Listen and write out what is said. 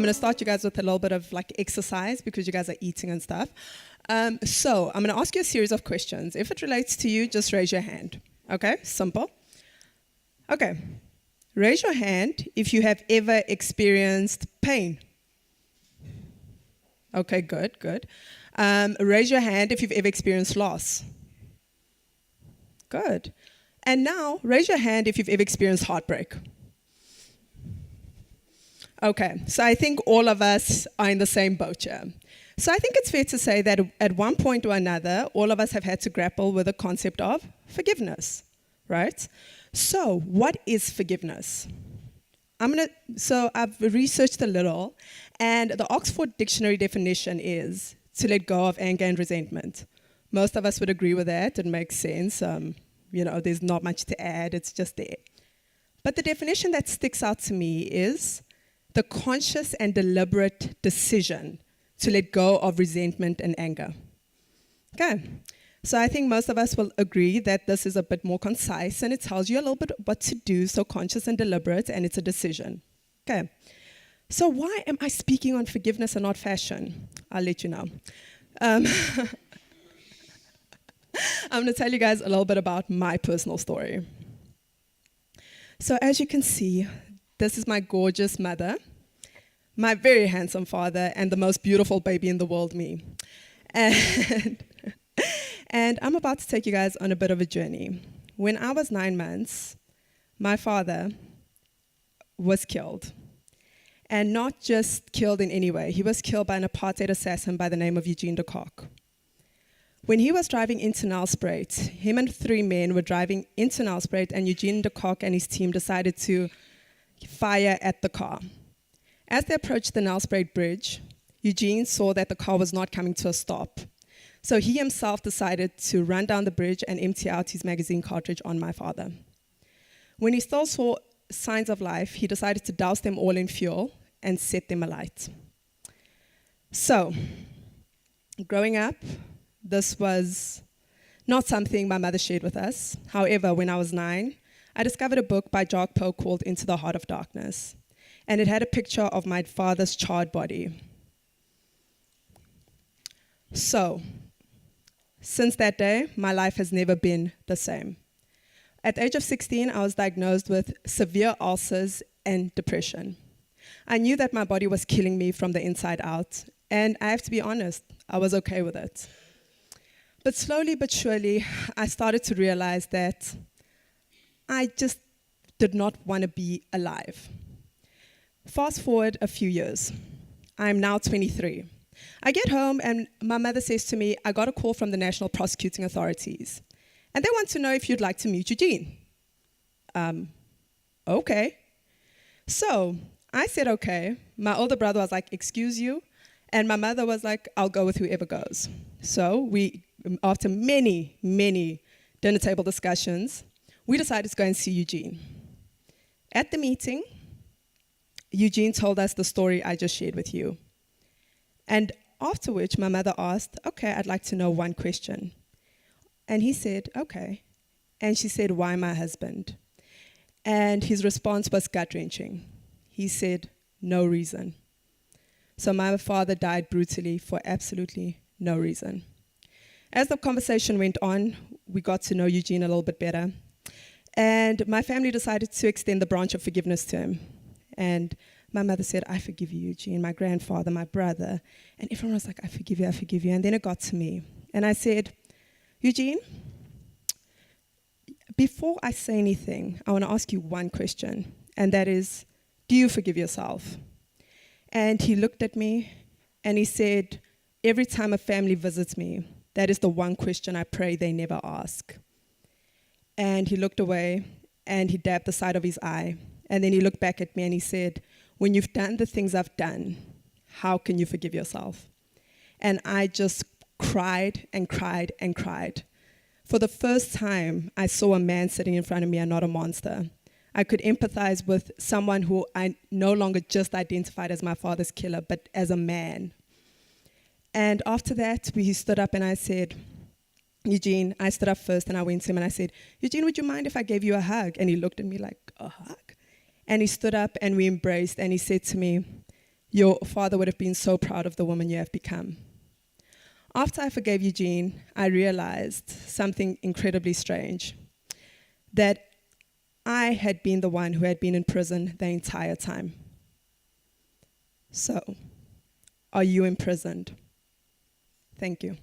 I'm going to start you guys with a little bit of like exercise because you guys are eating and stuff. So I'm going to ask you a series of questions. If it relates to you, just raise your hand. Okay, simple. Okay, raise your hand if you have ever experienced pain. Okay, good, good. Raise your hand if you've ever experienced loss. Good. And now, raise your hand if you've ever experienced heartbreak. Okay, so I think all of us are in the same boat here. So I think it's fair to say that at one point or another, all of us have had to grapple with the concept of forgiveness, right? So what is forgiveness? So I've researched a little, and the Oxford Dictionary definition is to let go of anger and resentment. Most of us would agree with that. It makes sense. There's not much to add. It's just there. But the definition that sticks out to me is the conscious and deliberate decision to let go of resentment and anger. Okay, so I think most of us will agree that this is a bit more concise and it tells you a little bit what to do, so conscious and deliberate, and it's a decision. Okay, so why am I speaking on forgiveness and not fashion? I'll let you know. I'm going to tell you guys a little bit about my personal story. So as you can see, this is my gorgeous mother, my very handsome father, and the most beautiful baby in the world, me. And I'm about to take you guys on a bit of a journey. When I was 9 months, my father was killed. And not just killed in any way. He was killed by an apartheid assassin by the name of Eugene de Kock. When he was driving into Nelspruit, him and 3 men were driving into Nelspruit, and Eugene de Kock and his team decided to fire at the car. As they approached the Nelspruit Bridge, Eugene saw that the car was not coming to a stop. So he himself decided to run down the bridge and empty out his magazine cartridge on my father. When he still saw signs of life, he decided to douse them all in fuel and set them alight. So, growing up, this was not something my mother shared with us. However, when I was 9, I discovered a book by Jack Poe called Into the Heart of Darkness, and it had a picture of my father's charred body. So, since that day, my life has never been the same. At the age of 16, I was diagnosed with severe ulcers and depression. I knew that my body was killing me from the inside out, and I have to be honest, I was okay with it. But slowly but surely, I started to realize that I just did not want to be alive. Fast forward a few years. I'm now 23. I get home and my mother says to me, I got a call from the National Prosecuting Authorities. And they want to know if you'd like to meet Eugene. Okay. So I said, okay. My older brother was like, excuse you? And my mother was like, I'll go with whoever goes. So we, after many, many dinner table discussions, we decided to go and see Eugene. At the meeting, Eugene told us the story I just shared with you. And after which, my mother asked, okay, I'd like to know one question. And he said, okay. And she said, why my husband? And his response was gut-wrenching. He said, no reason. So my father died brutally for absolutely no reason. As the conversation went on, we got to know Eugene a little bit better. And my family decided to extend the branch of forgiveness to him. And my mother said, I forgive you, Eugene, my grandfather, my brother. And everyone was like, I forgive you, I forgive you. And then it got to me. And I said, Eugene, before I say anything, I want to ask you one question. And that is, do you forgive yourself? And he looked at me and he said, every time a family visits me, that is the one question I pray they never ask. And he looked away and he dabbed the side of his eye. And then he looked back at me and he said, when you've done the things I've done, how can you forgive yourself? And I just cried and cried and cried. For the first time, I saw a man sitting in front of me and not a monster. I could empathize with someone who I no longer just identified as my father's killer, but as a man. And after that, he stood up and I said, Eugene, I stood up first and I went to him and I said, Eugene, would you mind if I gave you a hug? And he looked at me like, a hug? And he stood up and we embraced and he said to me, Your father would have been so proud of the woman you have become. After I forgave Eugene, I realized something incredibly strange, that I had been the one who had been in prison the entire time. So, are you imprisoned? Thank you.